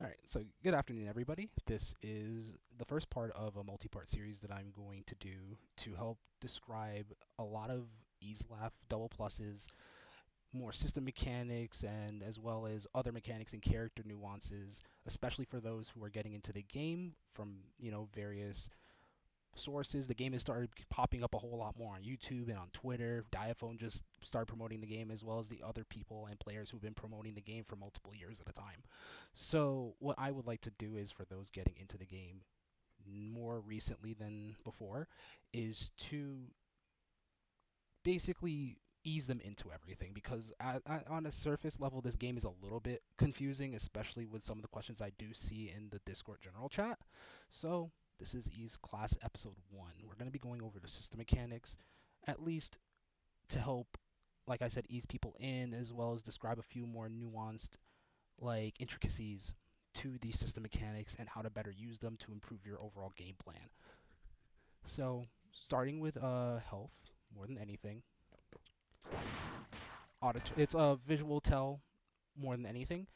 Alright, so good afternoon, everybody. This is the first part of a multi part series that I'm going to do to help describe a lot of ease left, double pluses, more system mechanics, and as well as other mechanics and character nuances, especially for those who are getting into the game from, various sources. The game has started popping up a whole lot more on YouTube and on Twitter. Diaphone just started promoting the game as well as the other people and players who've been promoting the game for multiple years at a time. So what I would like to do is for those getting into the game more recently than before is to basically ease them into everything because on a surface level this game is a little bit confusing, especially with some of the questions I do see in the Discord general chat. So this is Ease Class Episode 1. We're going to be going over the system mechanics, at least to help, like I said, ease people in, as well as describe a few more nuanced like intricacies to the system mechanics and how to better use them to improve your overall game plan. So starting with health more than anything, it's a visual tell more than anything.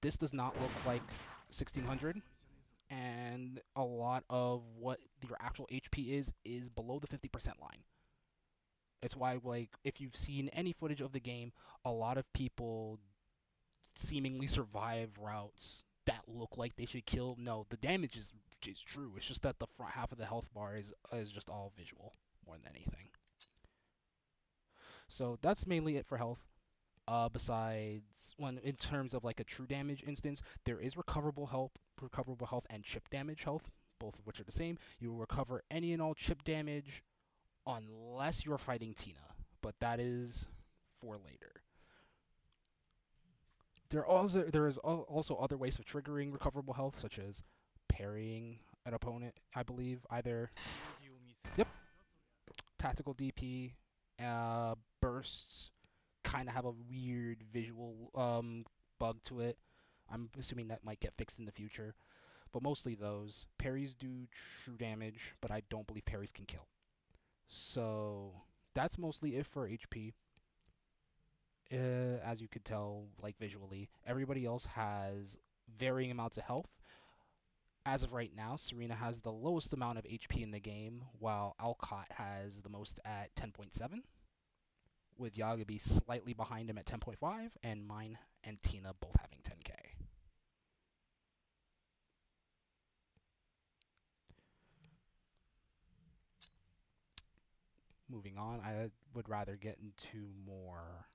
This does not look like 1600, and a lot of what your actual HP is below the 50% line. It's why, like, if you've seen any footage of the game, a lot of people seemingly survive routes that look like they should kill. No, the damage is true. It's just that the front half of the health bar is just all visual more than anything. So that's mainly it for health. Besides, when in terms of like a true damage instance, there is recoverable health, and chip damage health, both of which are the same. You will recover any and all chip damage unless you're fighting Tina, but that is for later. There is also other ways of triggering recoverable health, such as parrying an opponent. I believe either yep, tactical DP, bursts kind of have a weird visual bug to it. I'm assuming that might get fixed in the future, but mostly those parries do true damage, but I don't believe parries can kill. So that's mostly it for HP. As you could tell, like visually, everybody else has varying amounts of health. As of right now, Serena has the lowest amount of HP in the game, while Alcott has the most at 10.7, with Yagabi slightly behind him at 10.5, and mine and Tina both having 10k. Moving on, I would rather get into more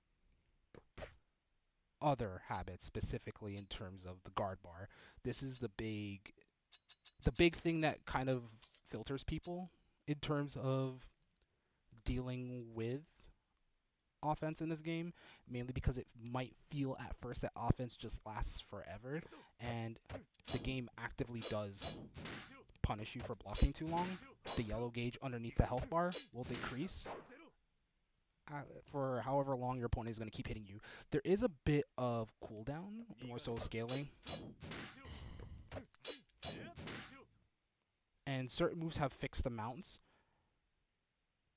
other habits, specifically in terms of the guard bar. This is the big thing that kind of filters people in terms of dealing with offense in this game, mainly because it might feel at first that offense just lasts forever, and the game actively does punish you for blocking too long. The yellow gauge underneath the health bar will decrease for however long your opponent is going to keep hitting you. There is a bit of cooldown, more so scaling, and certain moves have fixed amounts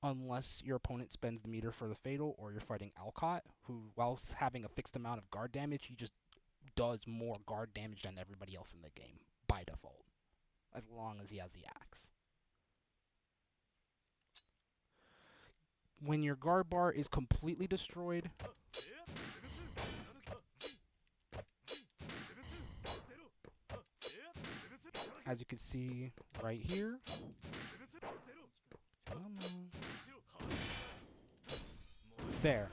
unless your opponent spends the meter for the fatal or you're fighting Alcott, who, whilst having a fixed amount of guard damage, he just does more guard damage than everybody else in the game by default, as long as he has the axe. When your guard bar is completely destroyed, as you can see right here, there,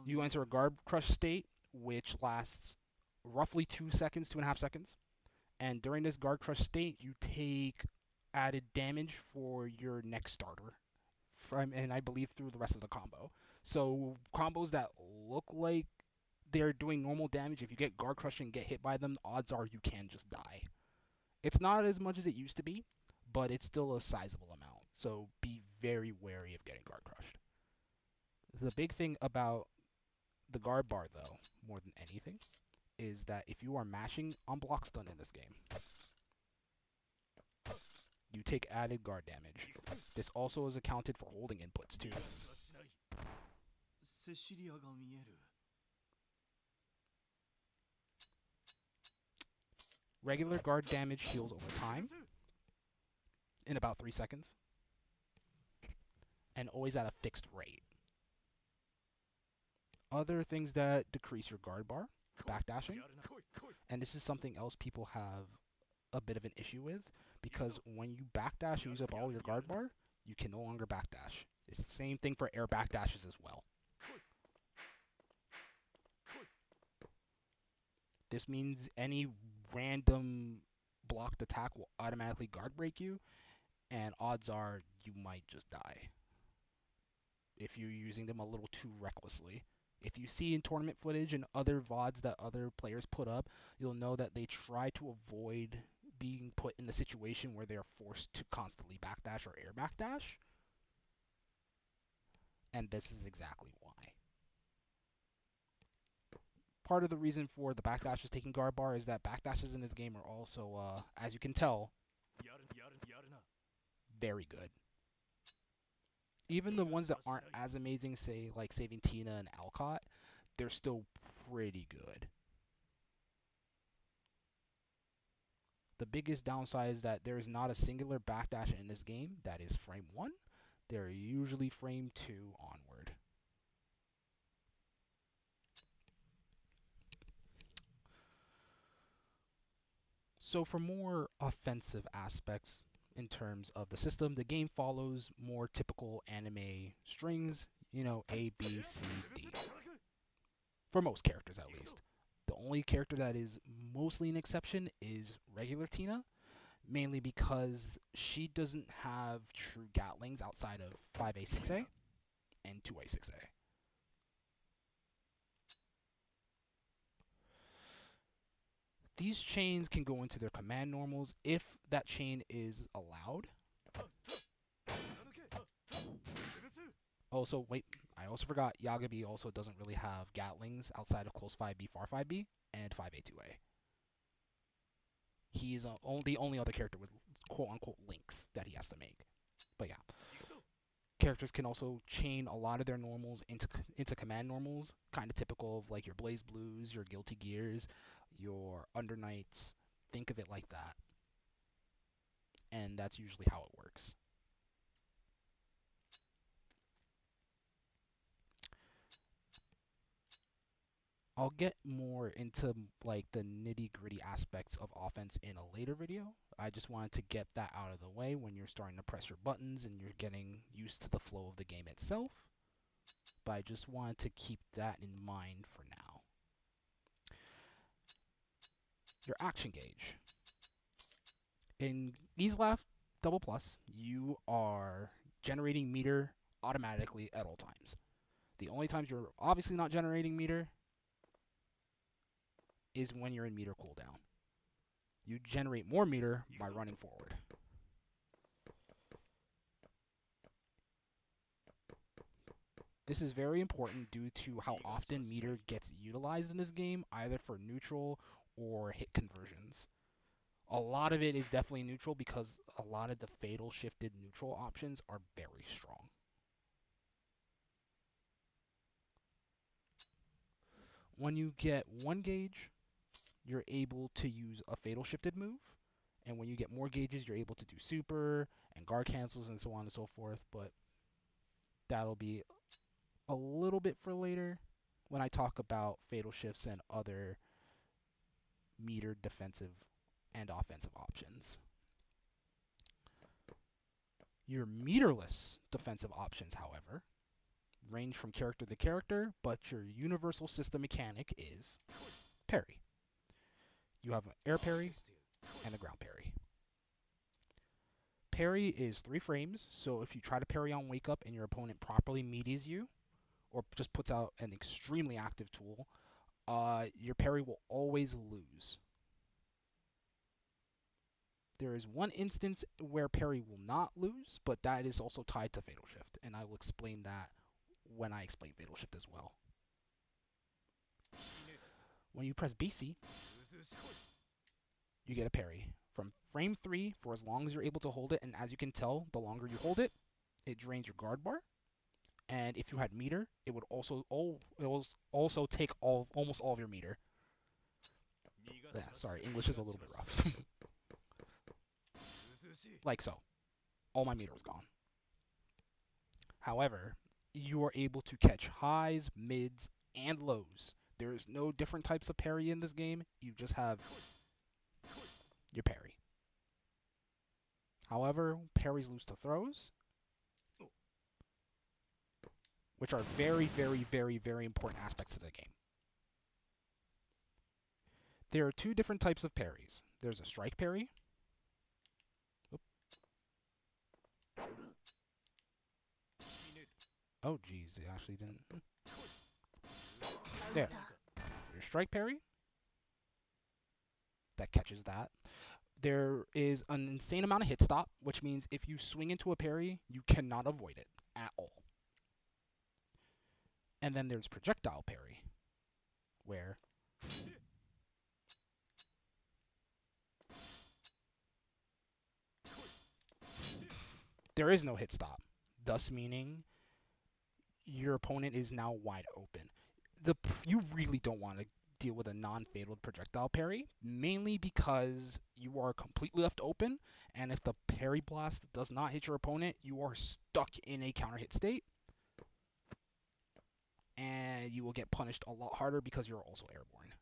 you enter a guard crush state, which lasts roughly 2 seconds, 2.5 seconds. And during this guard crush state, you take added damage for your next starter, and I believe through the rest of the combo. So combos that look like they're doing normal damage, if you get guard crushed and get hit by them, odds are you can just die. It's not as much as it used to be, but it's still a sizable amount. So be very wary of getting guard crushed. The big thing about the guard bar, though, more than anything, is that if you are mashing on block stun in this game, you take added guard damage. This also is accounted for holding inputs too. Regular guard damage heals over time in about 3 seconds, and always at a fixed rate. Other things that decrease your guard bar, backdashing, and this is something else people have a bit of an issue with, because when you backdash and use up all your guard bar, you can no longer backdash. It's the same thing for air backdashes as well. This means any random blocked attack will automatically guard break you, and odds are you might just die if you're using them a little too recklessly. If you see in tournament footage and other VODs that other players put up, you'll know that they try to avoid being put in the situation where they're forced to constantly backdash or air backdash. And this is exactly why. Part of the reason for the backdashes taking guard bar is that backdashes in this game are also, as you can tell, very good. Even the ones that aren't as amazing, say like saving Tina and Alcott, they're still pretty good. The biggest downside is that there is not a singular backdash in this game that is frame 1. They're usually frame 2 onward. So for more offensive aspects in terms of the system, the game follows more typical anime strings, you know, A, B, C, D. For most characters, at least. The only character that is mostly an exception is regular Tina, mainly because she doesn't have true Gatlings outside of 5A, 6A, and 2A, 6A. These chains can go into their command normals if that chain is allowed. Also, wait, I also forgot, Yagabi also doesn't really have Gatlings outside of close 5B, far 5B, and 5A, 2A. He's the only other character with quote-unquote links that he has to make. But yeah. Characters can also chain a lot of their normals into command normals, kind of typical of like your Blaze Blues, your Guilty Gears, your Under Knights. Think of it like that. And that's usually how it works. I'll get more into like the nitty-gritty aspects of offense in a later video. I just wanted to get that out of the way when you're starting to press your buttons and you're getting used to the flow of the game itself. But I just wanted to keep that in mind for now. Your action gauge. In EaseLaugh Double Plus, you are generating meter automatically at all times. The only times you're obviously not generating meter is when you're in meter cooldown. You generate more meter by running forward. This is very important due to how often meter gets utilized in this game, either for neutral or hit conversions. A lot of it is definitely neutral because a lot of the fatal shifted neutral options are very strong. When you get 1 gauge, you're able to use a fatal shifted move, and when you get more gauges, you're able to do super and guard cancels and so on and so forth, but that'll be a little bit for later when I talk about fatal shifts and other meter defensive and offensive options. Your meterless defensive options, however, range from character to character, but your universal system mechanic is parry. You have an air parry and a ground parry. Parry is 3 frames, so if you try to parry on wake up and your opponent properly metees you, or just puts out an extremely active tool, your parry will always lose. There is one instance where parry will not lose, but that is also tied to fatal shift, and I will explain that when I explain fatal shift as well. When you press BC, you get a parry. From frame 3, for as long as you're able to hold it, and as you can tell, the longer you hold it, it drains your guard bar. And if you had meter, it would also take almost all of your meter. Yes. Sorry, English is a little bit rough. Like so. All my meter was gone. However, you are able to catch highs, mids, and lows. There's no different types of parry in this game. You just have your parry. However, parries lose to throws, which are very, very, very, very important aspects of the game. There are two different types of parries. There's a strike parry. Oop. Oh, geez, it actually didn't. There. Your strike parry. That catches that. There is an insane amount of hit stop, which means if you swing into a parry, you cannot avoid it at all. And then there's projectile parry, where there is no hit stop, thus meaning your opponent is now wide open. You really don't want to deal with a non-fatal projectile parry, mainly because you are completely left open, and if the parry blast does not hit your opponent, you are stuck in a counter hit state, and you will get punished a lot harder because you're also airborne.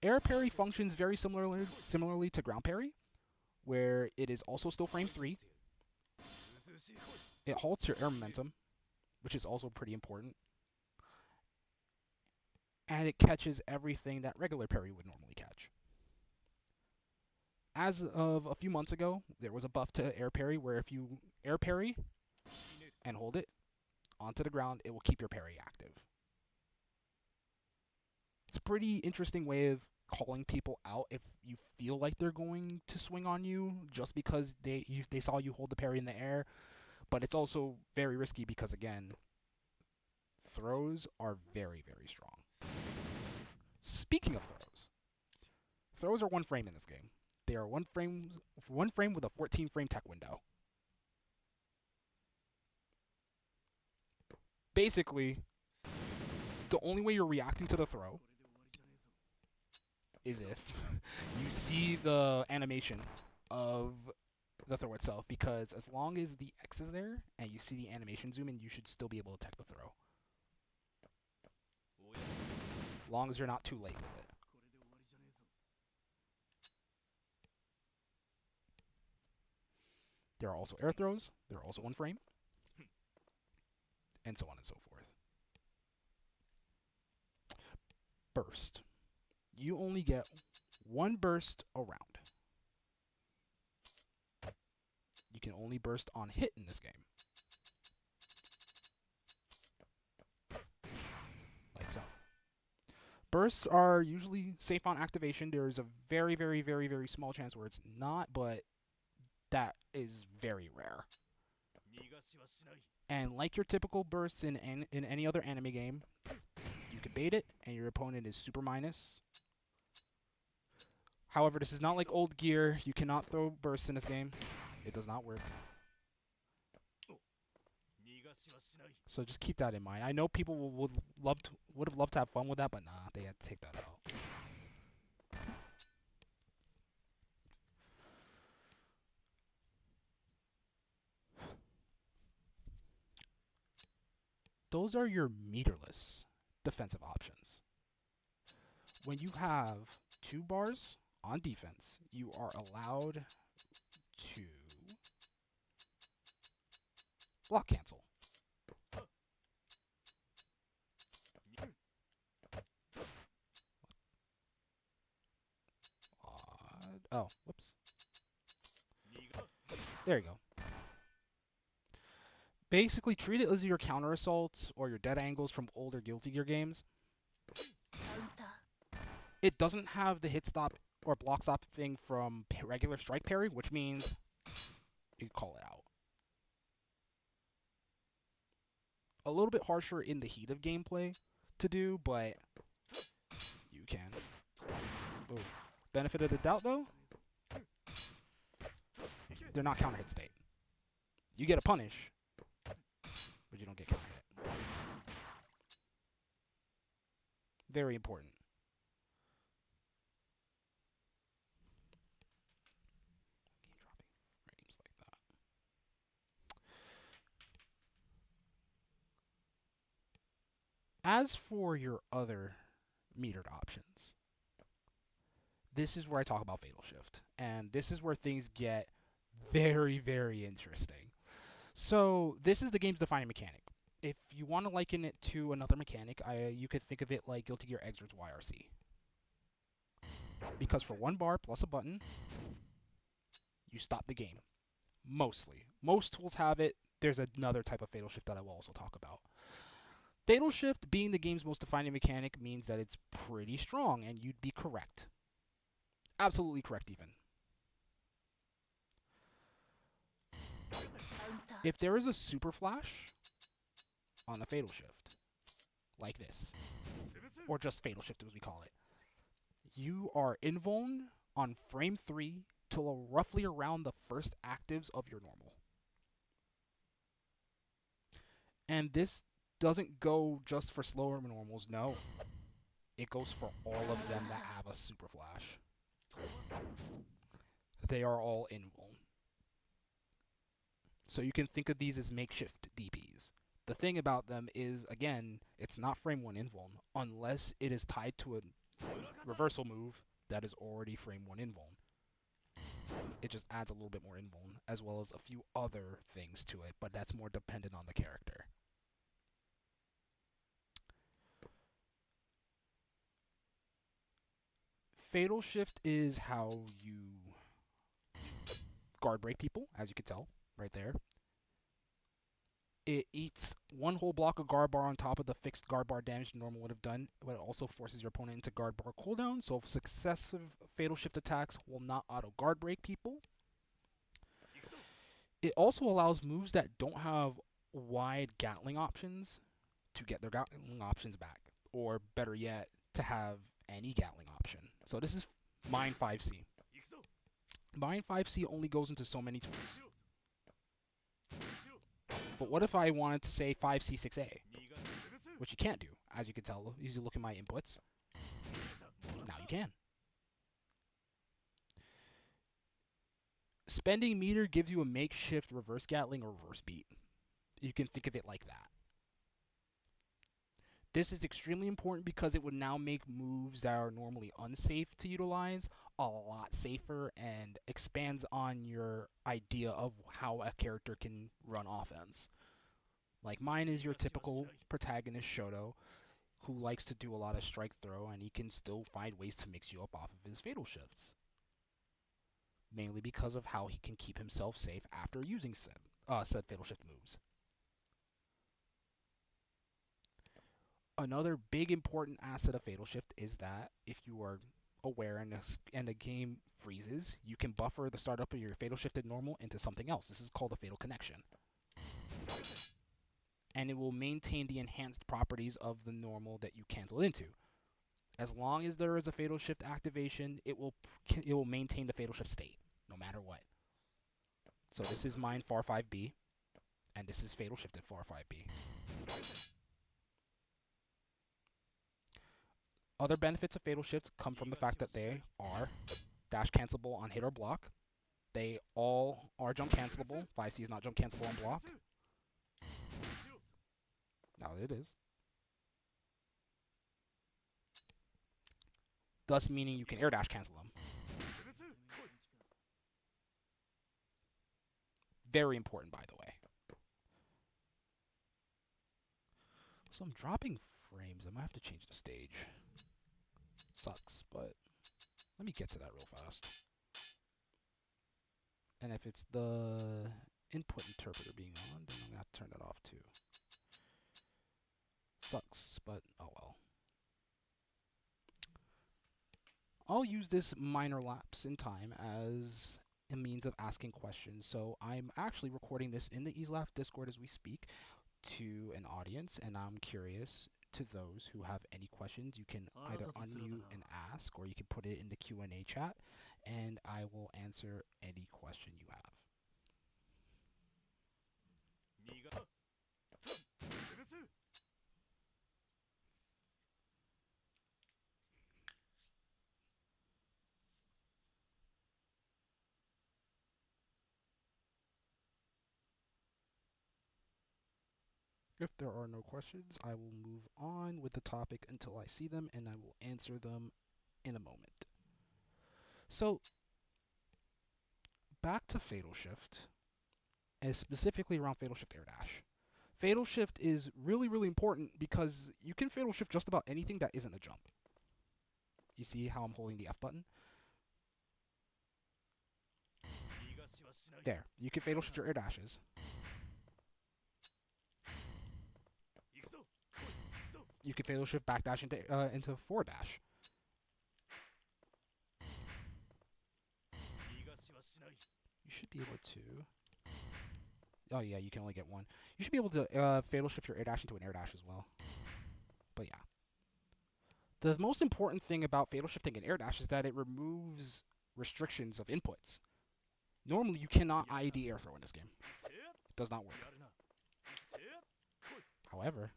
Air parry functions very similarly to ground parry, where it is also still frame 3. It halts your air momentum, which is also pretty important. And it catches everything that regular parry would normally catch. As of a few months ago, there was a buff to air parry where if you air parry and hold it onto the ground, it will keep your parry active. It's a pretty interesting way of calling people out if you feel like they're going to swing on you just because they saw you hold the parry in the air. But it's also very risky because, again, throws are very, very strong. Speaking of throws are one frame in this game. They are one frame with a 14-frame tech window. Basically, the only way you're reacting to the throw is if you see the animation of the throw itself, because as long as the X is there and you see the animation zoom in, you should still be able to tech the throw. As long as you're not too late with it. There are also air throws. They're also one frame. And so on and so forth. Burst. You only get one burst around. You can only burst on hit in this game. Like so. Bursts are usually safe on activation. There is a very, very, very, very small chance where it's not, but that is very rare. And like your typical bursts in any other anime game, you can bait it, and your opponent is super minus. However, this is not like old gear. You cannot throw bursts in this game. It does not work. So just keep that in mind. I know people would have loved to have fun with that, but nah, they had to take that out. Those are your meterless defensive options. When you have 2 bars on defense, you are allowed to block cancel. Oh, whoops. There you go. Basically, treat it as your counter assaults or your dead angles from older Guilty Gear games. It doesn't have the hit stop or block stop thing from regular strike parry, which means you can call it out. A little bit harsher in the heat of gameplay to do, but you can. Ooh. Benefit of the doubt, though, they're not counter hit state. You get a punish, but you don't get counter hit. Very important. Keep dropping frames like that. As for your other metered options, this is where I talk about Fatal Shift. And this is where things get very, very interesting. So, this is the game's defining mechanic. If you want to liken it to another mechanic, you could think of it like Guilty Gear Xrds YRC. Because for 1 bar plus a button, you stop the game. Mostly. Most tools have it. There's another type of Fatal Shift that I will also talk about. Fatal Shift, being the game's most defining mechanic, means that it's pretty strong, and you'd be correct. Absolutely correct, even. If there is a super flash on a Fatal Shift, like this, or just Fatal Shift as we call it, you are invuln on frame 3 till roughly around the first actives of your normal. And this doesn't go just for slower normals, no. It goes for all of them that have a super flash. They are all invuln. So you can think of these as makeshift DPs. The thing about them is, again, it's not frame 1 invuln unless it is tied to a reversal move that is already frame 1 invuln. It just adds a little bit more invuln, as well as a few other things to it, but that's more dependent on the character. Fatal Shift is how you guard break people, as you can tell right there. It eats one whole block of guard bar on top of the fixed guard bar damage normal would have done, but it also forces your opponent into guard bar cooldown, so successive Fatal Shift attacks will not auto guard break people. It also allows moves that don't have wide Gatling options to get their Gatling options back, or better yet, to have any Gatling option. So this is Mine 5C. Mine 5C only goes into so many tools. But what if I wanted to say 5C6A? Which you can't do, as you can tell, as you look at my inputs. Now you can. Spending meter gives you a makeshift reverse Gatling or reverse beat. You can think of it like that. This is extremely important because it would now make moves that are normally unsafe to utilize a lot safer and expands on your idea of how a character can run offense. Like mine is your typical protagonist Shoto, who likes to do a lot of strike throw, and he can still find ways to mix you up off of his Fatal Shifts. Mainly because of how he can keep himself safe after using said Fatal Shift moves. Another big important asset of Fatal Shift is that if you are aware and the game freezes, you can buffer the startup of your Fatal Shifted normal into something else. This is called a Fatal Connection. And it will maintain the enhanced properties of the normal that you cancel into. As long as there is a Fatal Shift activation, it will maintain the Fatal Shift state, no matter what. So this is mine FAR 5B, and this is Fatal Shifted FAR 5B. Other benefits of Fatal Shift come from the fact that they are dash cancelable on hit or block. They all are jump cancelable. 5C is not jump cancelable on block. Now it is. Thus meaning you can air dash cancel them. Very important, by the way. So I'm dropping frames. I might have to change the stage. Sucks, but let me get to that real fast. And if it's the input interpreter being on, then I'm going to have to turn that off too. Sucks, but oh well. I'll use this minor lapse in time as a means of asking questions. So I'm actually recording this in the EaseLaugh Discord as we speak to an audience, and I'm curious to those who have any questions. You can either unmute and ask, or you can put it in the Q&A chat, and I will answer any question you have. If there are no questions, I will move on with the topic until I see them, and I will answer them in a moment. So, back to Fatal Shift, and specifically around Fatal Shift Air Dash. Fatal Shift is really, really important because you can Fatal Shift just about anything that isn't a jump. You see how I'm holding the F button? There. You can Fatal Shift your Air Dashes. You can Fatal Shift backdash into forward dash. You should be able to. Oh yeah, you can only get one. You should be able to Fatal Shift your Air Dash into an Air Dash as well. But yeah. The most important thing about Fatal Shifting an Air Dash is that it removes restrictions of inputs. Normally, you cannot ID air throw in this game. It does not work. However,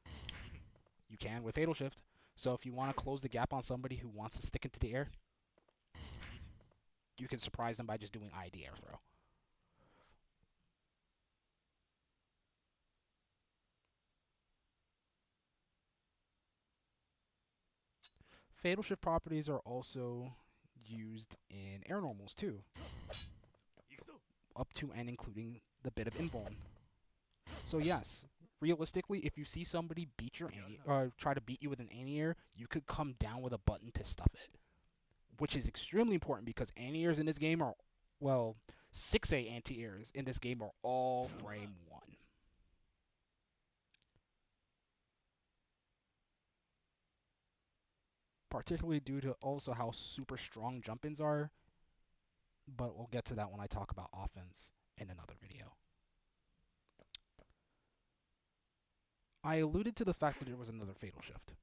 you can with Fatal Shift. So if you want to close the gap on somebody who wants to stick into the air, you can surprise them by just doing ID air throw. Fatal Shift properties are also used in air normals too, up to and including the bit of invuln. So yes, realistically, if you see somebody beat your try to beat you with an anti-air, you could come down with a button to stuff it, which is extremely important because anti-airs in this game are, well, 6A anti-airs in this game are all frame 1. Particularly due to also how super strong jump-ins are, but we'll get to that when I talk about offense in another video. I alluded to the fact that there was another Fatal Shift.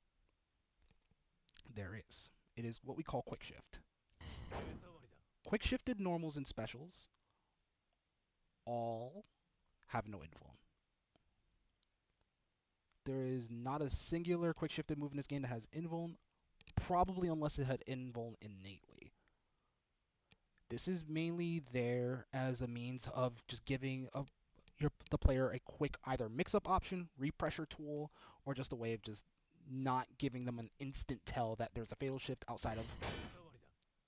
There is. It is what we call Quick Shift. Quick Shifted normals and specials all have no invuln. There is not a singular Quick Shifted move in this game that has invuln, probably unless it had invuln innately. This is mainly there as a means of just giving the player a quick either mix-up option, repressure tool, or just a way of just not giving them an instant tell that there's a Fatal Shift outside of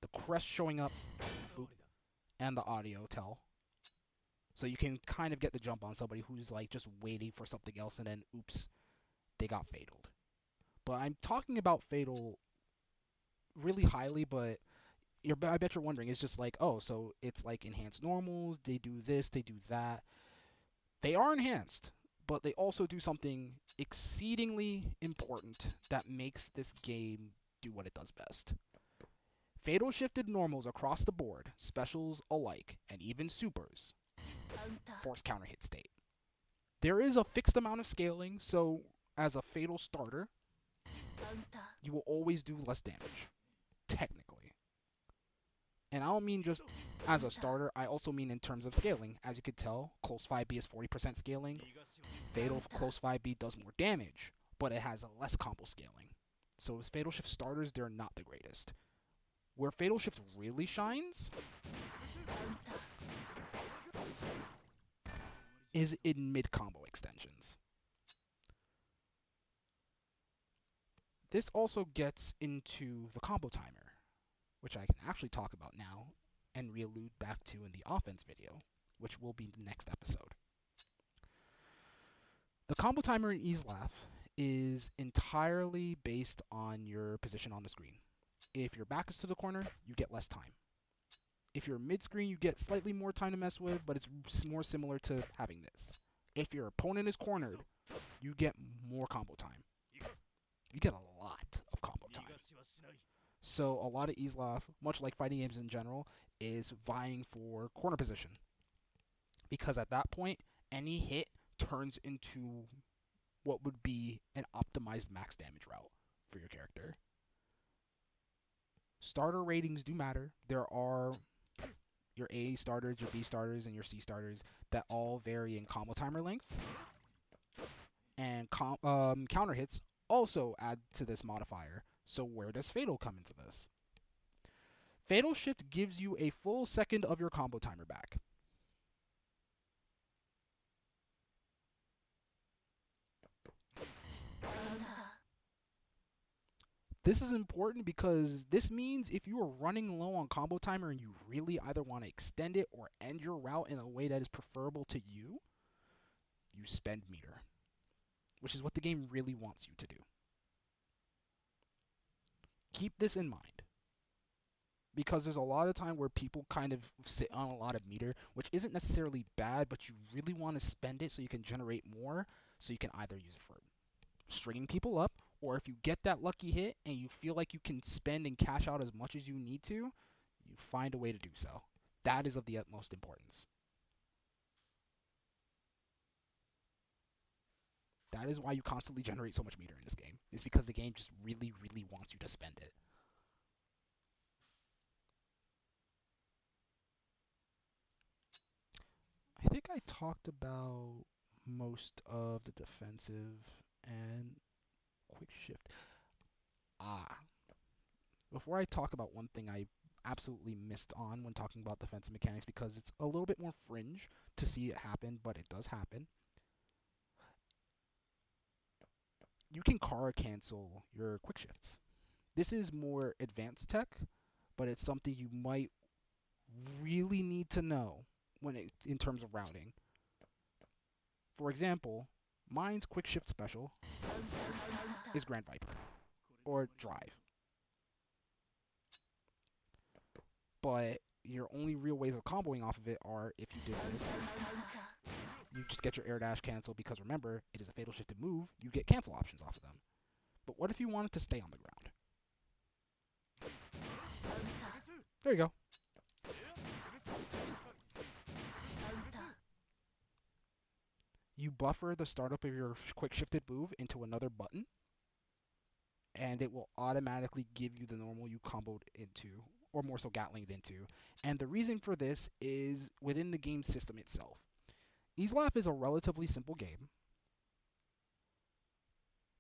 the crest showing up and the audio tell. So you can kind of get the jump on somebody who's like just waiting for something else and then oops, they got fataled. But I'm talking about fatal really highly, but I bet you're wondering, it's just like, oh, so it's like enhanced normals, they do this, they do that. They are enhanced, but they also do something exceedingly important that makes this game do what it does best. Fatal Shifted normals across the board, specials alike, and even supers, force counter hit state. There is a fixed amount of scaling, so as a fatal starter, you will always do less damage, technically. And I don't mean just as a starter, I also mean in terms of scaling. As you could tell, close 5B is 40% scaling. Fatal close 5B does more damage, but it has less combo scaling. So as Fatal Shift starters, they're not the greatest. Where Fatal Shift really shines is in mid-combo extensions. This also gets into the combo timer, which I can actually talk about now and re-allude back to in the offense video, which will be the next episode. The combo timer in EaseLaugh is entirely based on your position on the screen. If your back is to the corner, you get less time. If you're mid-screen, you get slightly more time to mess with, but it's more similar to having this. If your opponent is cornered, you get more combo time. You get a lot of combo time. So a lot of EaseLaugh, much like fighting games in general, is vying for corner position. Because at that point, any hit turns into what would be an optimized max damage route for your character. Starter ratings do matter. There are your A starters, your B starters, and your C starters that all vary in combo timer length. And counter hits also add to this modifier. So where does Fatal come into this? Fatal Shift gives you a full second of your combo timer back. This is important because this means if you are running low on combo timer and you really either want to extend it or end your route in a way that is preferable to you, you spend meter, which is what the game really wants you to do. Keep this in mind because there's a lot of time where people kind of sit on a lot of meter, which isn't necessarily bad, but you really want to spend it so you can generate more, so you can either use it for stringing people up, or if you get that lucky hit and you feel like you can spend and cash out as much as you need to, you find a way to do so. That is of the utmost importance. That is why you constantly generate so much meter in this game. It's because the game just really, really wants you to spend it. I think I talked about most of the defensive and quick shift. Ah, before I talk about one thing I absolutely missed on when talking about defensive mechanics because it's a little bit more fringe to see it happen, but it does happen. You can Kara cancel your quick shifts. This is more advanced tech, but it's something you might really need to know in terms of routing. For example, mine's quick shift special is Grand Viper or Drive. But your only real ways of comboing off of it are if you did this. You just get your air dash cancel because remember, it is a fatal shifted move. You get cancel options off of them. But what if you wanted to stay on the ground? There you go. You buffer the startup of your quick shifted move into another button, and it will automatically give you the normal you comboed into, or more so Gatlinged into. And the reason for this is within the game system itself. Easelaf is a relatively simple game.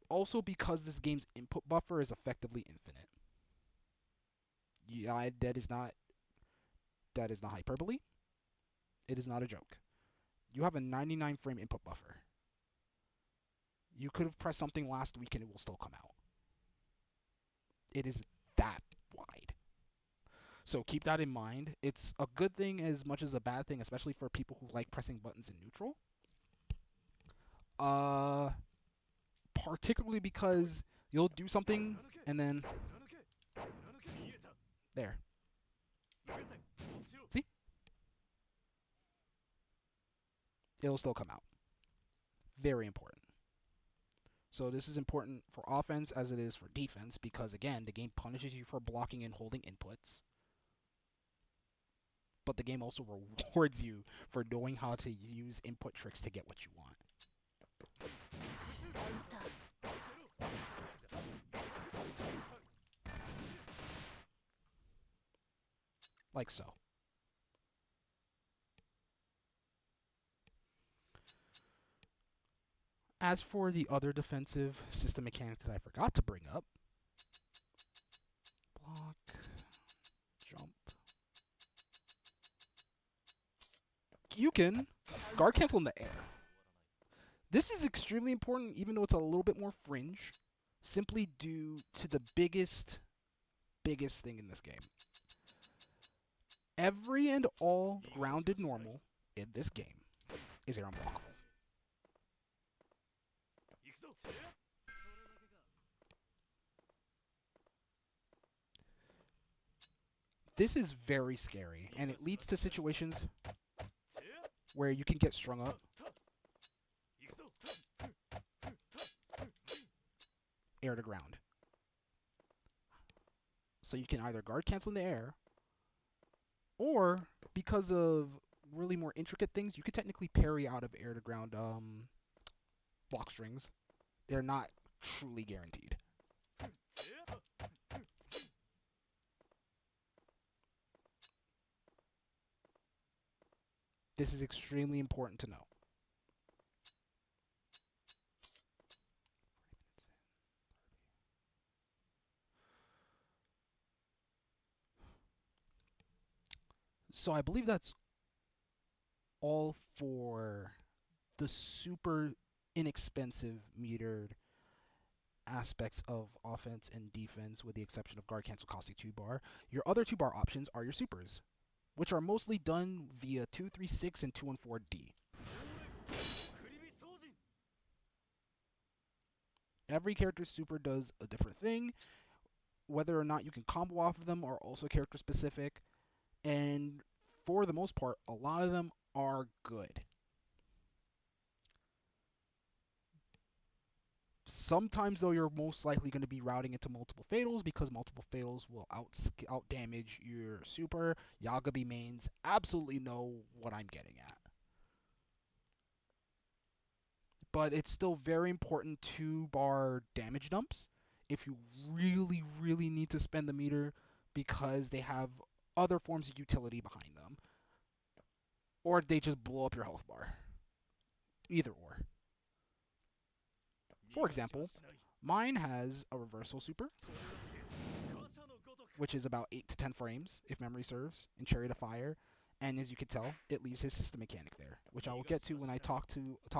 Also because this game's input buffer is effectively infinite. Yeah, that is not hyperbole. It is not a joke. You have a 99 frame input buffer. You could have pressed something last week and it will still come out. It is that wide. So keep that in mind. It's a good thing as much as a bad thing, especially for people who like pressing buttons in neutral. Particularly because you'll do something and then there. See? It'll still come out. Very important. So this is important for offense as it is for defense because, again, the game punishes you for blocking and holding inputs. But the game also rewards you for knowing how to use input tricks to get what you want. Like so. As for the other defensive system mechanic that I forgot to bring up, block, jump. You can guard cancel in the air. This is extremely important, even though it's a little bit more fringe, simply due to the biggest thing in this game. Every and all grounded normal in this game is air unblockable. This is very scary, and it leads to situations where you can get strung up. Air to ground. So you can either guard cancel in the air, or because of really more intricate things, you could technically parry out of air to ground block strings. They're not truly guaranteed. This is extremely important to know. So I believe that's all for the super inexpensive metered aspects of offense and defense with the exception of guard cancel costing 2-bar. Your other 2-bar options are your supers, which are mostly done via 2-3-6 and 2-4-D. Every character's super does a different thing. Whether or not you can combo off of them are also character specific, and for the most part, a lot of them are good. Sometimes, though, you're most likely going to be routing into multiple fatals because multiple fatals will out damage your super. Yagami mains absolutely know what I'm getting at. But it's still very important to bar damage dumps if you really, really need to spend the meter because they have other forms of utility behind them. Or they just blow up your health bar. Either or. For example, mine has a reversal super, which is about 8 to 10 frames, if memory serves, in Chariot of Fire. And as you can tell, it leaves his system mechanic there, which I will get to when I talk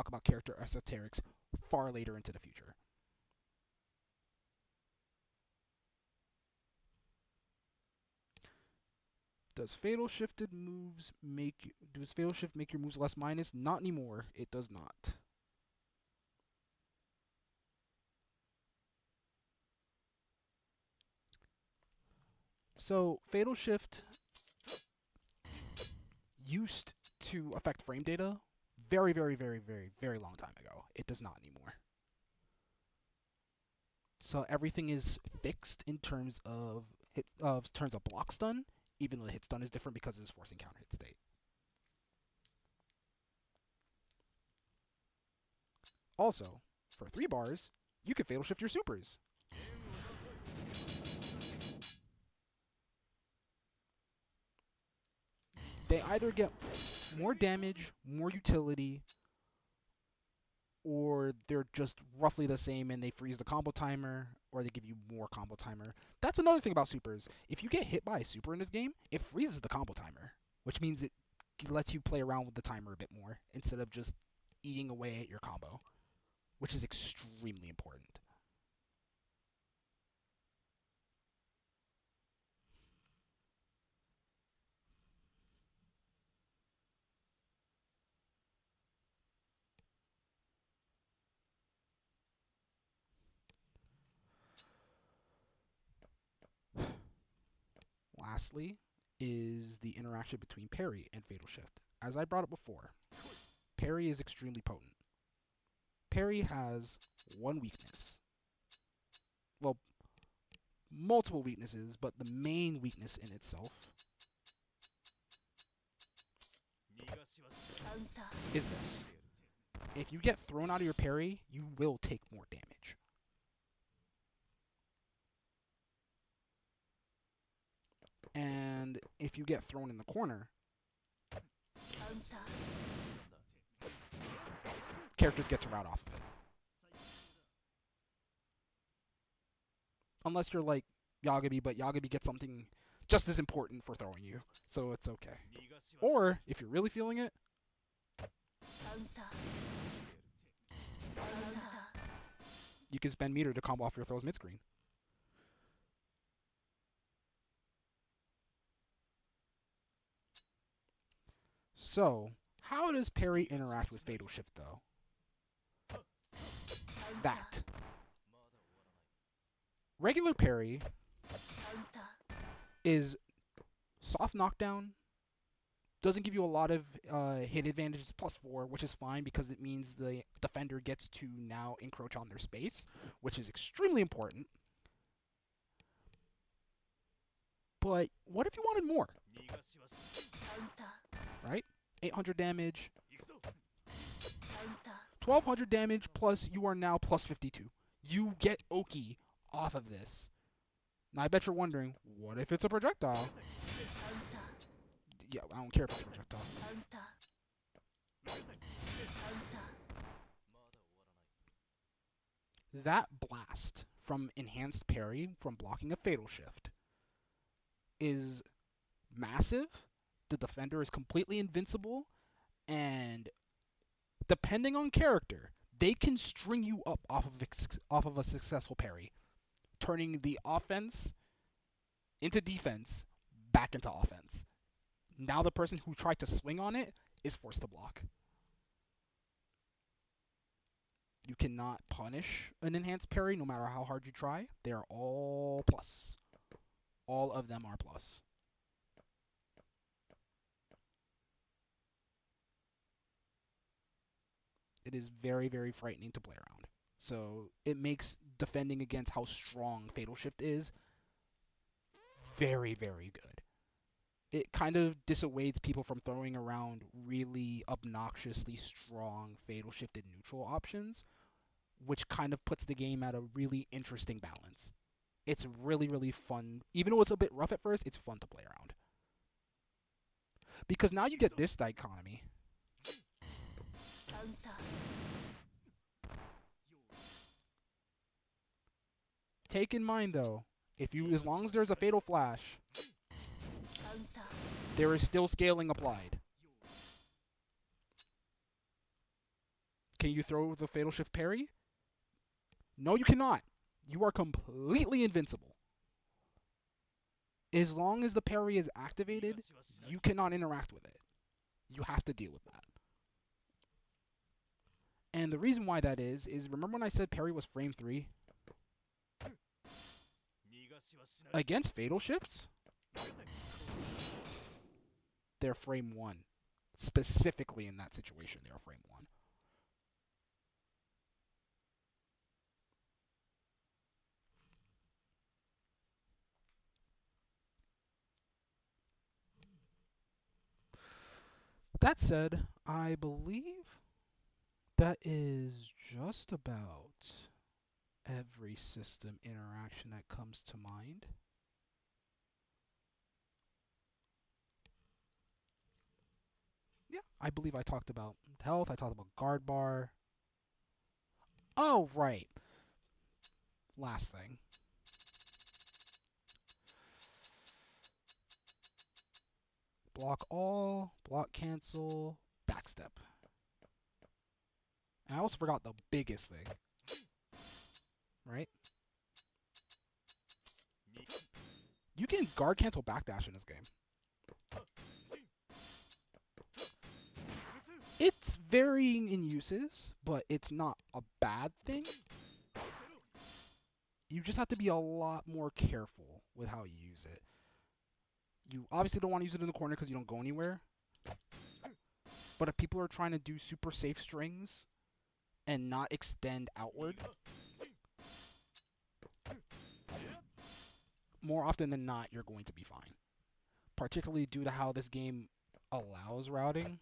about character esoterics far later into the future. Does Fatal Shift make your moves less minus? Not anymore. It does not. So Fatal Shift used to affect frame data very, very, very, very, very long time ago. It does not anymore. So everything is fixed in terms of block stun, even though the hit stun is different because it is forcing counter hit state. Also, for 3 bars, you can Fatal Shift your supers. They either get more damage, more utility, or they're just roughly the same and they freeze the combo timer, or they give you more combo timer. That's another thing about supers. If you get hit by a super in this game, it freezes the combo timer, which means it lets you play around with the timer a bit more instead of just eating away at your combo, which is extremely important. Lastly is the interaction between Parry and Fatal Shift. As I brought up before, Parry is extremely potent. Parry has one weakness. Well, multiple weaknesses, but the main weakness in itself is this. If you get thrown out of your parry, you will take more damage. And if you get thrown in the corner, characters get to route off of it. Unless you're like Yagami, but Yagami gets something just as important for throwing you, so it's okay. Or, if you're really feeling it, you can spend meter to combo off your throws mid-screen. So, how does Parry interact with Fatal Shift, though? That. Regular Parry is soft knockdown, doesn't give you a lot of hit advantages, +4, which is fine because it means the defender gets to now encroach on their space, which is extremely important. But what if you wanted more? Right? 800 damage, 1200 damage, plus you are now +52. You get Oki off of this. Now I bet you're wondering, what if it's a projectile? Yeah, I don't care if it's a projectile. That blast from enhanced parry from blocking a Fatal Shift is massive. The defender is completely invincible, and depending on character, they can string you up off of a successful parry, turning the offense into defense, back into offense. Now the person who tried to swing on it is forced to block. You cannot punish an enhanced parry no matter how hard you try. They are all plus. All of them are plus. It is very, very frightening to play around. So it makes defending against how strong Fatal Shift is very, very good. It kind of dissuades people from throwing around really obnoxiously strong Fatal Shifted neutral options, which kind of puts the game at a really interesting balance. It's really, really fun. Even though it's a bit rough at first, it's fun to play around. Because now you get this dichotomy. Take in mind, though, as long as there's a Fatal Flash, there is still scaling applied. Can you throw the Fatal Shift parry? No, you cannot. You are completely invincible. As long as the parry is activated, you cannot interact with it. You have to deal with that. And the reason why that is remember when I said parry was frame 3? Against Fatal Shifts, they're frame 1. Specifically in that situation, they are frame 1. That said, I believe that is just about every system interaction that comes to mind. Yeah, I believe I talked about health, I talked about guard bar. Oh, right. Last thing. Block all, block cancel, backstep. And I also forgot the biggest thing. Right? You can guard cancel backdash in this game. It's varying in uses, but it's not a bad thing. You just have to be a lot more careful with how you use it. You obviously don't want to use it in the corner because you don't go anywhere. But if people are trying to do super safe strings and not extend outward, more often than not, you're going to be fine. Particularly due to how this game allows routing.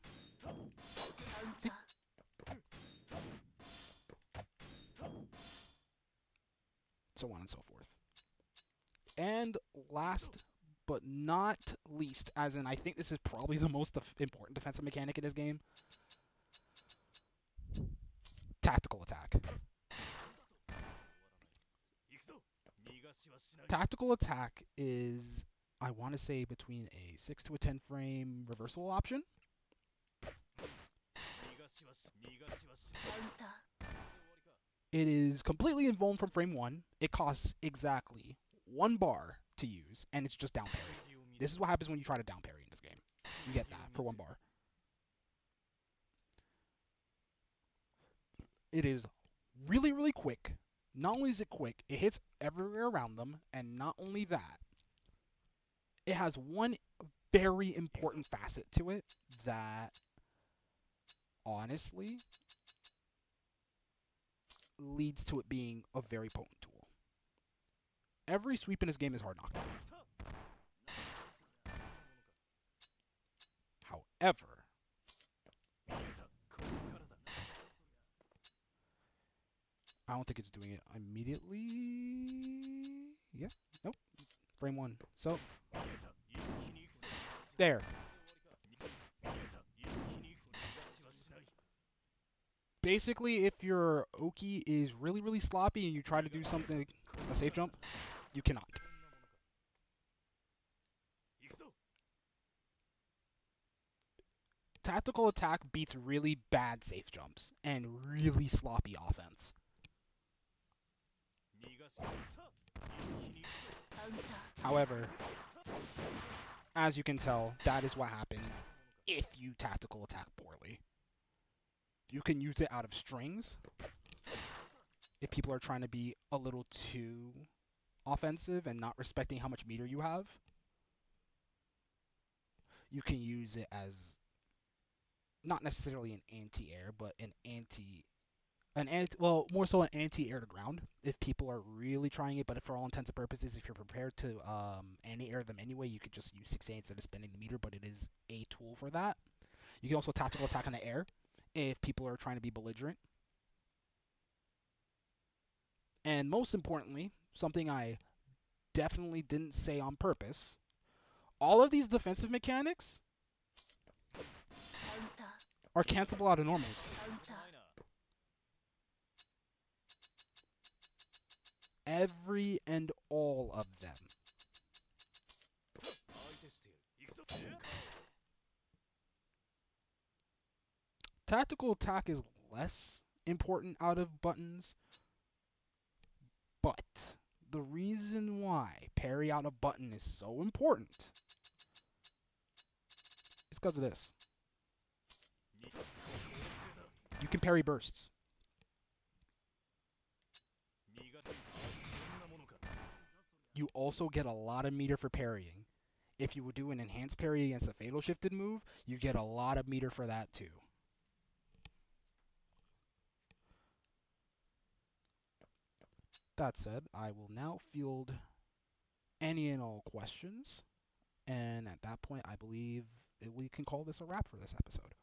So on and so forth. And last but not least, as in I think this is probably the most important defensive mechanic in this game, tactical attack. Tactical attack is, I want to say, between a 6 to a 10 frame reversal option. It is completely invuln from frame 1. It costs exactly 1 bar to use, and it's just down parry. This is what happens when you try to down parry in this game. You get that for 1 bar. It is really, really quick. Not only is it quick, it hits everywhere around them, and not only that, it has one very important facet to it that, honestly, leads to it being a very potent tool. Every sweep in this game is hard knockdown. However, I don't think it's doing it immediately. Yeah, nope. Frame 1. So, there. Basically, if your Oki is really, really sloppy and you try to do something, a safe jump, you cannot. Tactical attack beats really bad safe jumps and really sloppy offense. However, as you can tell, that is what happens if you tactical attack poorly. You can use it out of strings if people are trying to be a little too offensive and not respecting how much meter you have. You can use it as not necessarily an anti-air, but well, more so an anti-air to ground. If people are really trying it, but for all intents and purposes, if you're prepared to anti-air them anyway, you could just use 6A instead of spending the meter. But it is a tool for that. You can also tactical attack in the air if people are trying to be belligerent. And most importantly, something I definitely didn't say on purpose, all of these defensive mechanics are cancelable out of normals. Every and all of them. Tactical attack is less important out of buttons, but the reason why parry out of button is so important is because of this. You can parry bursts. You also get a lot of meter for parrying. If you would do an enhanced parry against a fatal shifted move, you get a lot of meter for that too. That said, I will now field any and all questions, and at that point, I believe we can call this a wrap for this episode.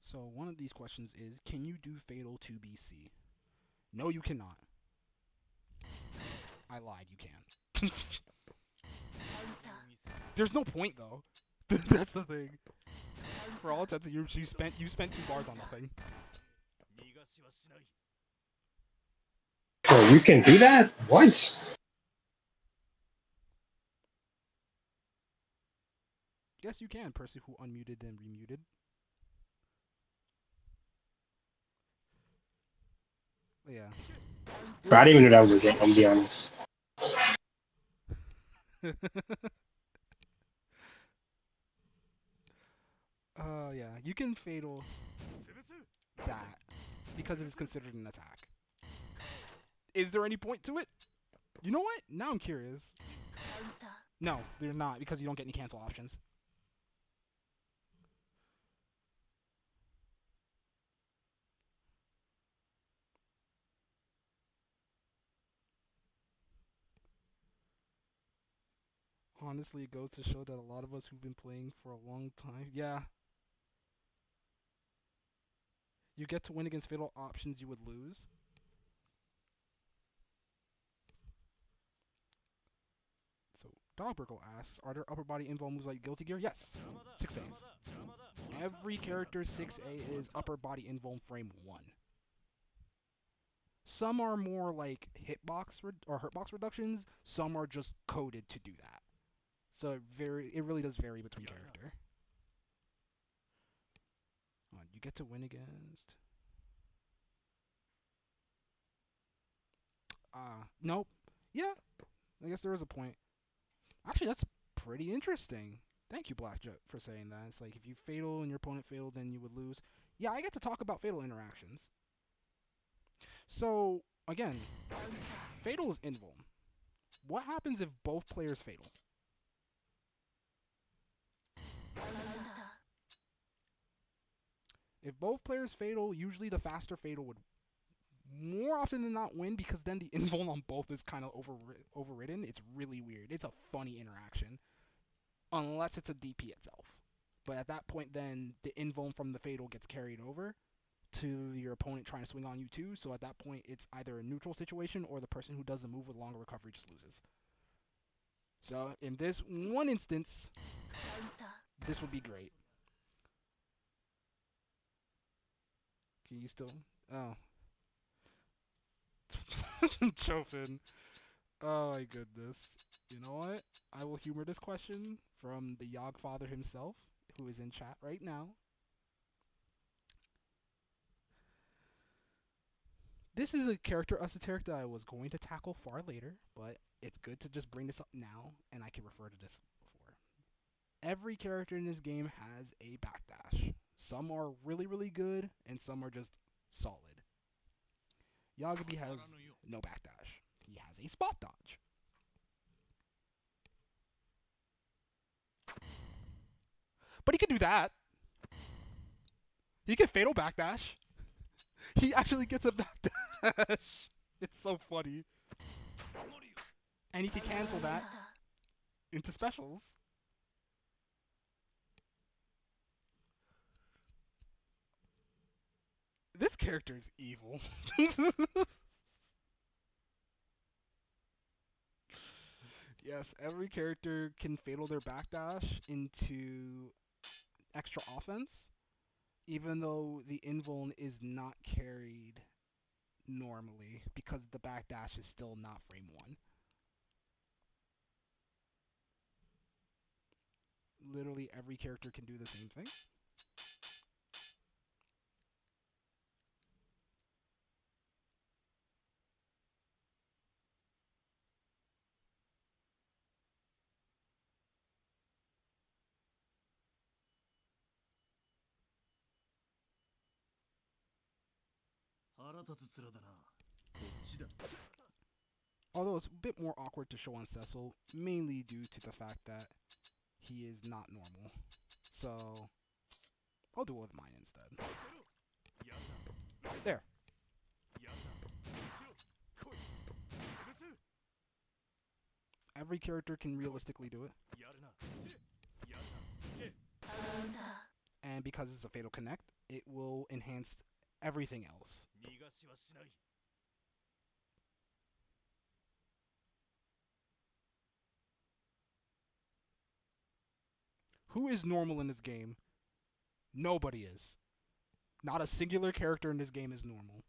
So one of these questions is, can you do Fatal 2BC? No, you cannot. I lied, you can. There's no point though. That's the thing. For all intents and purposes, you spent 2 bars on nothing. Oh, you can do that? What? Yes, you can, person who unmuted and remuted. But yeah. Bro, I didn't even know that was a game, I'm gonna be honest. Yeah, you can fatal that because it is considered an attack. Is there any point to it? You know what? Now I'm curious. No, they're not because you don't get any cancel options. Honestly, it goes to show that a lot of us who've been playing for a long time, yeah. You get to win against fatal options you would lose. So, Dogburgle asks, are there upper body invul moves like Guilty Gear? Yes. 6As. Every character's 6A is upper body invul frame 1. Some are more like hitbox or hurtbox reductions. Some are just coded to do that. So it really does vary between character. You get to win against. Nope. Yeah, I guess there is a point. Actually, that's pretty interesting. Thank you, Blackjet, for saying that. It's like if you fatal and your opponent failed, then you would lose. Yeah, I get to talk about fatal interactions. So, again, fatal is invul. What happens if both players fatal? If both players fatal, usually the faster fatal would more often than not win because then the invul on both is kind of overridden. It's really weird. It's a funny interaction. Unless it's a DP itself. But at that point, then the invul from the fatal gets carried over to your opponent trying to swing on you too. So at that point, it's either a neutral situation or the person who does the move with longer recovery just loses. So in this one instance, This would be great. Can you still? Oh, Chofin. Oh my goodness. You know what? I will humor this question from the Yogfather himself, who is in chat right now. This is a character esoteric that I was going to tackle far later, but it's good to just bring this up now, and I can refer to this before. Every character in this game has a backdash. Some are really, really good, and some are just solid. Yagabi has no backdash. He has a spot dodge. But he can do that. He can fatal backdash. He actually gets a backdash. It's so funny. And he can cancel that into specials. This character is evil. Yes, every character can fatal their backdash into extra offense, even though the invuln is not carried normally because the backdash is still not frame 1. Literally every character can do the same thing. Although it's a bit more awkward to show on Cecil, mainly due to the fact that he is not normal. So I'll do it with mine instead. There. Every character can realistically do it. And because it's a Fatal Connect, it will enhance everything else. Who is normal in this game? Nobody is. Not a singular character in this game is normal.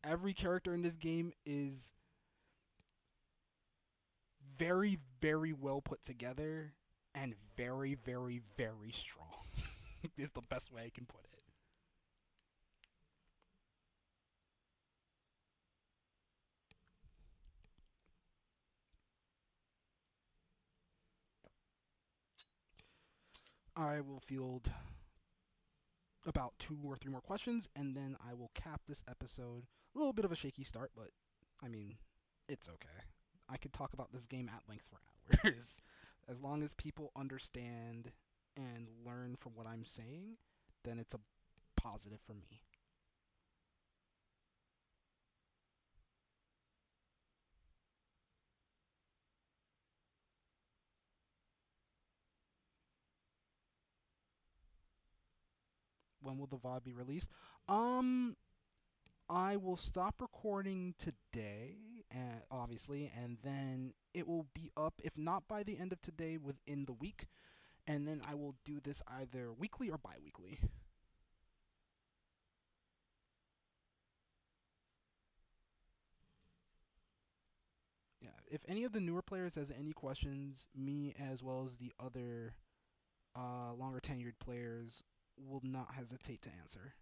Every character in this game is very, very well put together and very, very, very strong. Is the best way I can put it. I will field about 2 or 3 more questions, and then I will cap this episode. A little bit of a shaky start, but I mean, it's okay. I could talk about this game at length for hours. As long as people understand and learn from what I'm saying, then it's a positive for me. When will the VOD be released? I will stop recording today, obviously, and then it will be up, if not by the end of today, within the week. And then I will do this either weekly or bi weekly. Yeah, if any of the newer players has any questions, me as well as the other longer tenured players will not hesitate to answer.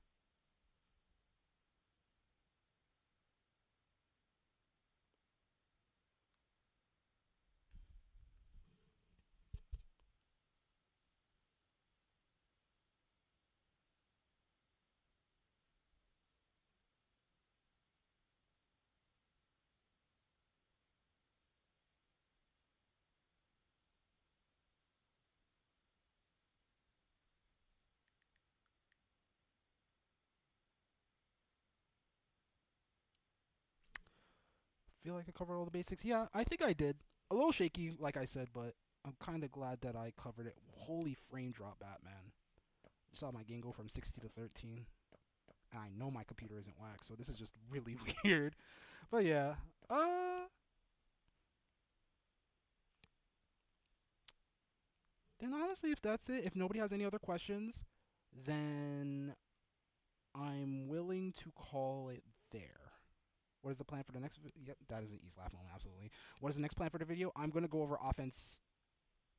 Feel like I covered all the basics. Yeah, I think I did. A little shaky, like I said, but I'm kind of glad that I covered it. Holy frame drop, Batman. You saw my game go from 60 to 13. And I know my computer isn't whack, so this is just really weird. But yeah, And honestly, if that's it, if nobody has any other questions, then I'm willing to call it there. What is the plan for the next? Yep, that is an East laugh moment. Absolutely. What is the next plan for the video? I'm gonna go over offense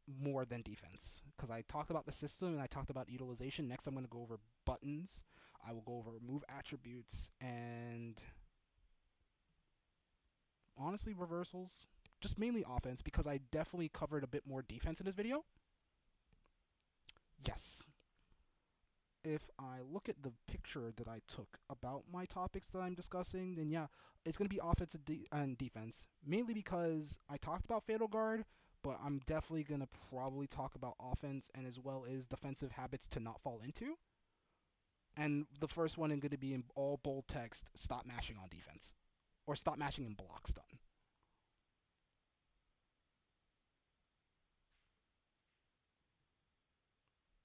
more than defense because I talked about the system and I talked about utilization. Next, I'm gonna go over buttons. I will go over move attributes and honestly reversals. Just mainly offense because I definitely covered a bit more defense in this video. Yes, if I look at the picture that I took about my topics that I'm discussing, then yeah, it's going to be offense and defense. Mainly because I talked about Fatal Guard, but I'm definitely going to probably talk about offense and as well as defensive habits to not fall into. And the first one is going to be in all bold text, stop mashing on defense. Or stop mashing in block stun.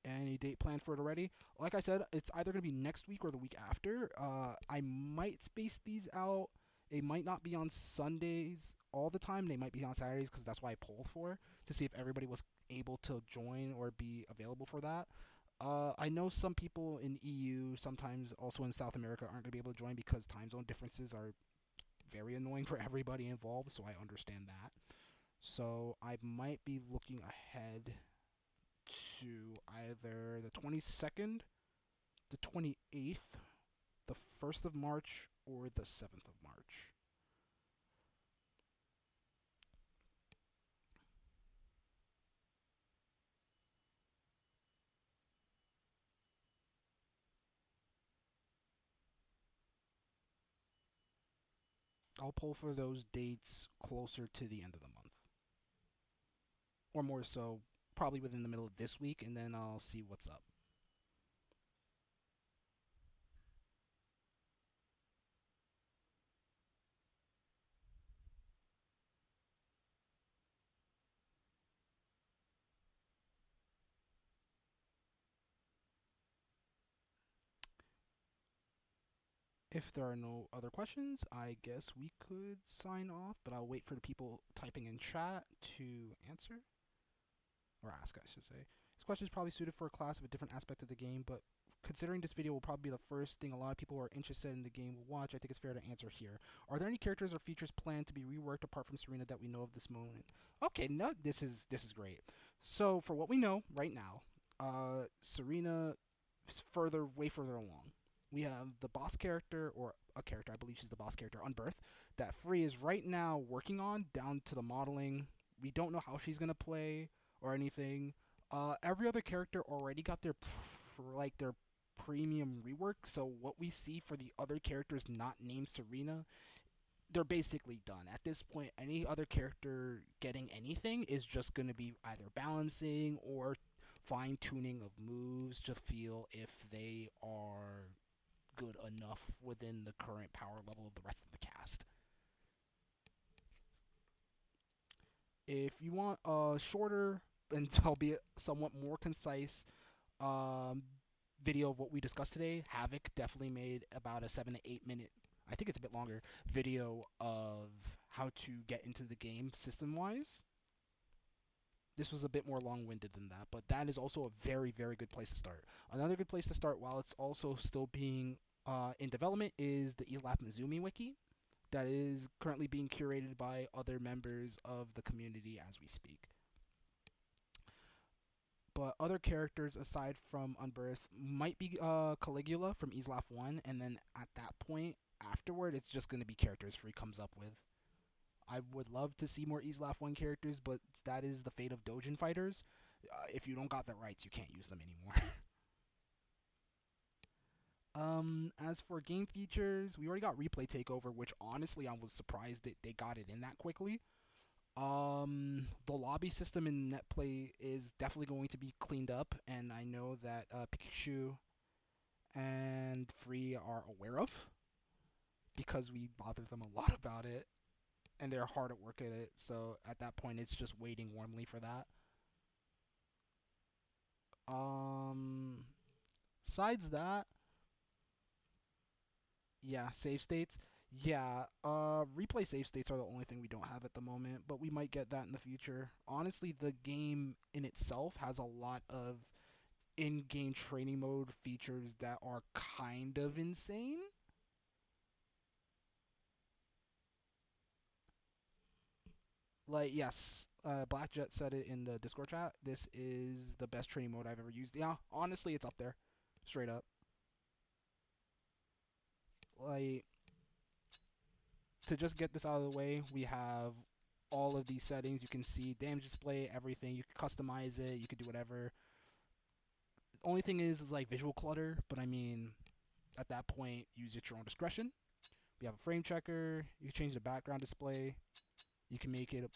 Any date planned for it already? Like I said, it's either going to be next week or the week after. I might space these out. It might not be on Sundays all the time. They might be on Saturdays because that's why I polled for to see if everybody was able to join or be available for that. I know some people in EU, sometimes also in South America, aren't going to be able to join because time zone differences are very annoying for everybody involved. So I understand that. So I might be looking ahead to either the 22nd, the 28th, the 1st of March, or the 7th of March. I'll pull for those dates closer to the end of the month. Or more so, probably within the middle of this week, and then I'll see what's up. If there are no other questions, I guess we could sign off, but I'll wait for the people typing in chat to answer. Or ask, I should say. This question is probably suited for a class of a different aspect of the game, but considering this video will probably be the first thing a lot of people who are interested in the game will watch, I think it's fair to answer here. Are there any characters or features planned to be reworked apart from Serena that we know of this moment? Okay, no, this is great. So for what we know right now, Serena is way further along. We have the boss character, or a character, I believe she's the boss character, Unbirth, that Free is right now working on down to the modeling. We don't know how she's gonna play or anything. Every other character already got their premium rework. So what we see for the other characters not named Serena, they're basically done at this point. Any other character getting anything is just going to be either balancing or fine tuning of moves to feel if they are good enough within the current power level of the rest of the cast. If you want a shorter and albeit somewhat more concise um, video of what we discussed today, Havoc definitely made about a 7 to 8 minute, I think it's a bit longer, video of how to get into the game system wise. This was a bit more long winded than that, but that is also a very, very good place to start. Another good place to start while it's also still being in development is the Islap Mizumi wiki that is currently being curated by other members of the community as we speak. But other characters aside from Unbirth might be Caligula from Islaf 1, and then at that point, afterward, it's just going to be characters Free comes up with. I would love to see more Islaf 1 characters, but that is the fate of Dojin fighters. If you don't got the rights, you can't use them anymore. As for game features, we already got replay takeover, which honestly I was surprised that they got it in that quickly. The lobby system in NetPlay is definitely going to be cleaned up, and I know that Pikachu and Free are aware of because we bothered them a lot about it, and they're hard at work at it. So at that point, it's just waiting warmly for that. Um, Besides that, yeah, save states. Yeah, replay save states are the only thing we don't have at the moment, but we might get that in the future. Honestly, the game in itself has a lot of in-game training mode features that are kind of insane. Like, yes, Black Jet said it in the Discord chat. This is the best training mode I've ever used. Yeah, honestly, it's up there, straight up. Like, to just get this out of the way, we have all of these settings. You can see damage display, everything. You can customize it. You can do whatever. The only thing is like visual clutter. But I mean, at that point, use at your own discretion. We have a frame checker. You can change the background display. You can make it.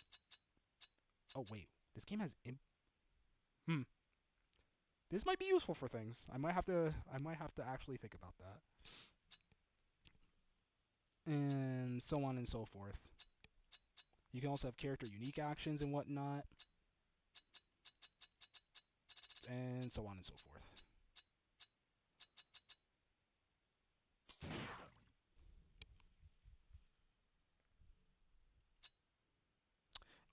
Oh wait, this game has. Hmm. This might be useful for things. I might have to. I might have to actually think about that. And so on and so forth. You can also have character unique actions and whatnot, and so on and so forth.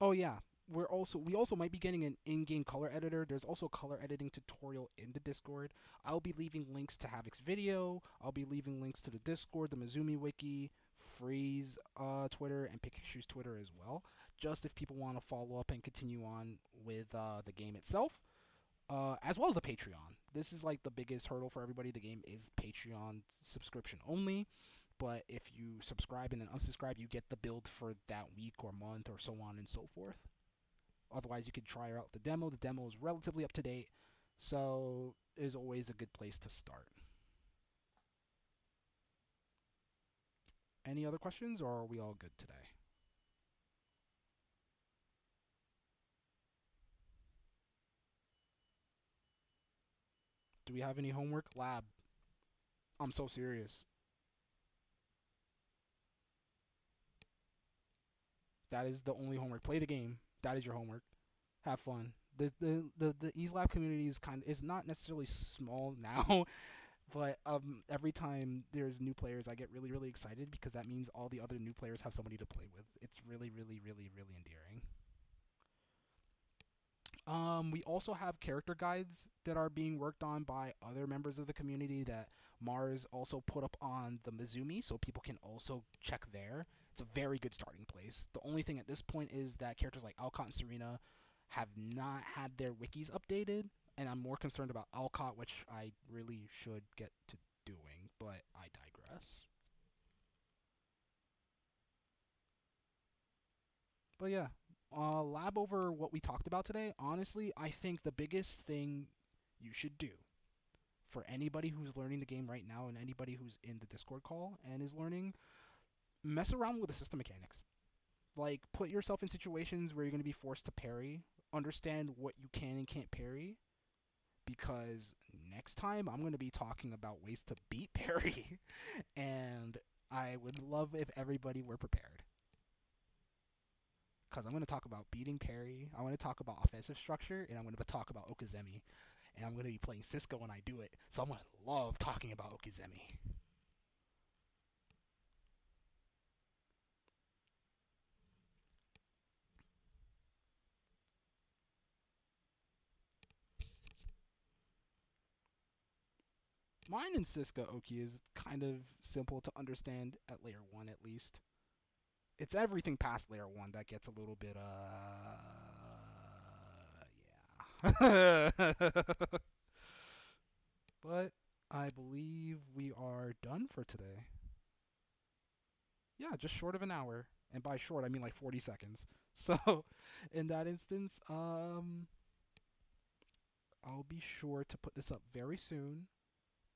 Oh yeah, we also might be getting an in-game color editor. There's also a color editing tutorial in the Discord. I'll be leaving links to Havoc's video. I'll be leaving links to the Discord, the Mizumi wiki, Freeze Twitter, and Pikachu's Twitter as well. Just if people want to follow up and continue on with the game itself, as well as the Patreon. This is like the biggest hurdle for everybody. The game is Patreon subscription only. But if you subscribe and then unsubscribe, you get the build for that week or month or so on and so forth. Otherwise, you could try out the demo. The demo is relatively up to date, so is always a good place to start. Any other questions, or are we all good today? Do we have any homework? Lab. I'm so serious. That is the only homework. Play the game. That is your homework. Have fun. The Ease Lab community is not necessarily small now, but every time there's new players, I get really excited because that means all the other new players have somebody to play with. It's really endearing. We also have character guides that are being worked on by other members of the community that Mars also put up on the Mizumi, so people can also check there. It's a very good starting place. The only thing at this point is that characters like Alcott and Serena have not had their wikis updated, and I'm more concerned about Alcott, which I really should get to doing, but I digress. But yeah, lab over what we talked about today. Honestly, I think the biggest thing you should do for anybody who's learning the game right now and anybody who's in the Discord call and is learning, mess around with the system mechanics. Like, put yourself in situations where you're going to be forced to parry, understand what you can and can't parry, because next time I'm going to be talking about ways to beat parry, and I would love if everybody were prepared. Because I'm going to talk about beating parry, I want to talk about offensive structure, and I'm going to talk about Okazemi. And I'm going to be playing Cisco when I do it, so I'm going to love talking about Okazemi. Mine in Cisco Oki is kind of simple to understand at layer 1 at least. It's everything past layer 1 that gets a little bit, yeah. But I believe we are done for today. Yeah, just short of an hour. And by short, I mean like 40 seconds. So, in that instance, I'll be sure to put this up very soon.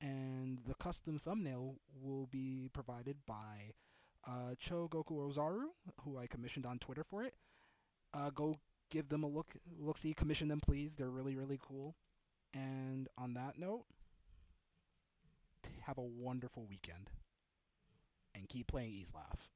And the custom thumbnail will be provided by Cho Goku Ozaru, who I commissioned on Twitter for it. Go give them a look see, commission them please. They're really cool. And on that note, have a wonderful weekend and keep playing Ease Laugh.